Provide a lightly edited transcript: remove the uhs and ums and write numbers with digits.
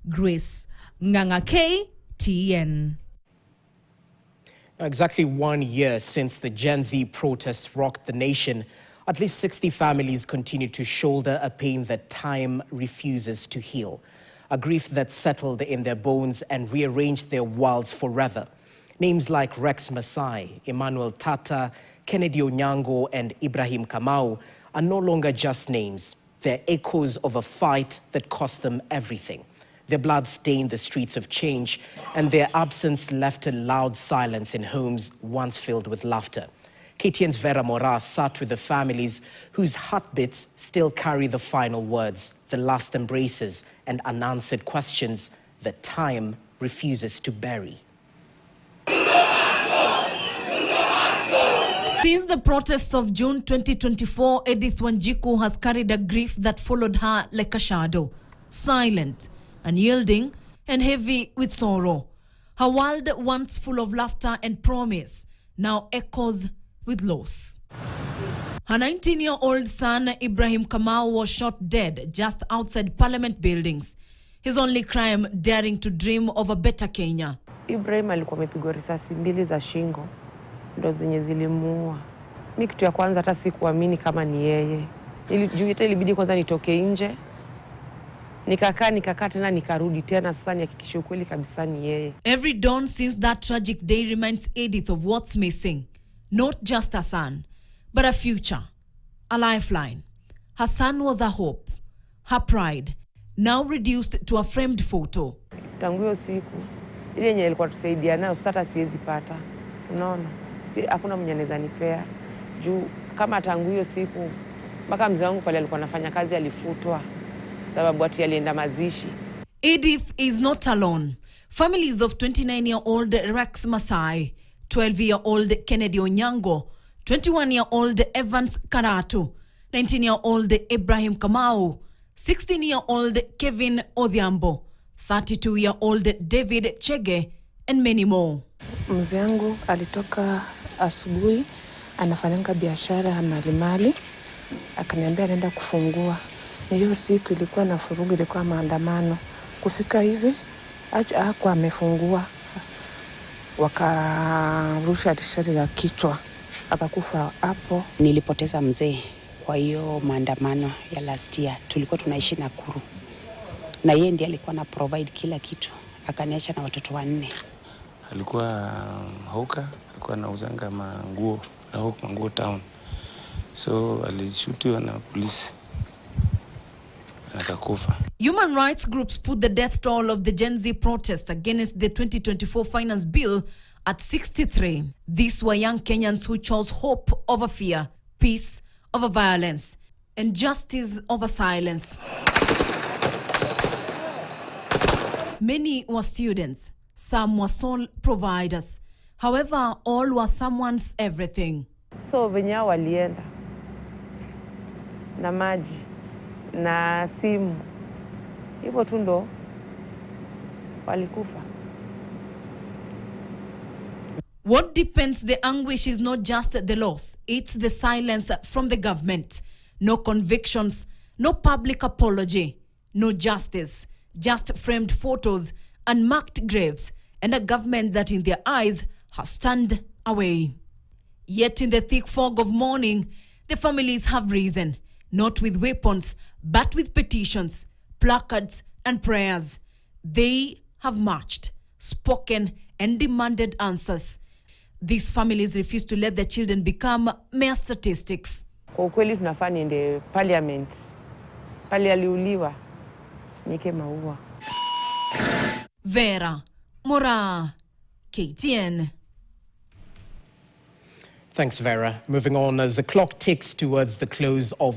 Grace Nganga KTN. Exactly 1 year since the Gen Z protests rocked the nation, at least 60 families continue to shoulder a pain that time refuses to heal. A grief that settled in their bones and rearranged their worlds forever. Names like Rex Masai, Emmanuel Tata, Kennedy Onyango, and Ibrahim Kamau are no longer just names. They're echoes of a fight that cost them everything. Their blood stained the streets of change, and their absence left a loud silence in homes once filled with laughter. KTN's Vera Mora sat with the families whose heartbeats still carry the final words, the last embraces, and unanswered questions that time refuses to bury. Since the protests of June 2024, Edith Wanjiku has carried a grief that followed her like a shadow, silent, unyielding, and heavy with sorrow. Her world, once full of laughter and promise, now echoes with loss. Her 19-year-old son, Ibrahim Kamau, was shot dead just outside Parliament buildings. His only crime, daring to dream of a better Kenya. Ibrahim alikuwa amepigwa risasi 2 za shingo, ndo zenye zilimuua. Mimi kitu ya kwanza hata sikuamini kama ni yeye. Ilibidi kwanza nitoke nje. Nikakaa tena nikarudi tena, sasa nihakikishe kweli kabisa ni yeye. Every dawn since that tragic day reminds Edith of what's missing. Not just a son, but a future, a lifeline. Her son was a hope, her pride, now reduced to a framed photo. Tangu hiyo siku, ile yenye ilikuwa tusaidia nayo sasa siwezi pata. Unaona? Hakuna mwenye anaweza nipea. Juu kama tangu hiyo siku, mpaka mzee wangu pale alikuwa anafanya kazi alifutwa. Sababu ati alienda mazishi. Edith is not alone. Families of 29-year-old Rex Masai, 12-year-old Kennedy Onyango, 21-year-old Evans Karatu, 19-year-old Ibrahim Kamau, 16-year-old Kevin Odhiambo, 32-year-old David Chege, and many more. Mzee wangu alitoka asubuhi, anafanyanga biashara ya mali. Akaniambia anaenda kufungua. Hiyo siku ilikuwa na furugu, ilikuwa maandamano. Kufika hivi, hakuwa amefungua. Wakarusha tishati ya kichwa. Akakufa hapo. Nilipoteza mzee kwa hiyo maandamano ya last year. Tulikuwa tunaishi Nakuru. Na yeye ndiye alikuwa na provide kila kitu. Akaniacha na watoto 4. Alikuwa hawker, alikuwa anauzanga manguo, manguo town. So alishutiwa na polisi. Human rights groups put the death toll of the Gen Z protests against the 2024 finance bill at 63. These were young Kenyans who chose hope over fear, peace over violence, and justice over silence. Many were students, some were sole providers. However, all were someone's everything. So venye walienda na maji na simu, hivyo tu ndo walikufa. What deepens the anguish is not just the loss, it's the silence from the government. No convictions, no public apology, no justice, just framed photos, unmarked graves, and a government that in their eyes has turned away. Yet in the thick fog of mourning, the families have risen, not with weapons, but with petitions, placards, and prayers. They have marched, spoken, and demanded answers. These families refuse to let their children become mere statistics. Kwa ukweli tunafaa niende parliament. Pale aliuliwa, nike maua. Vera Mora, KTN. Thanks, Vera. Moving on, as the clock ticks towards the close of the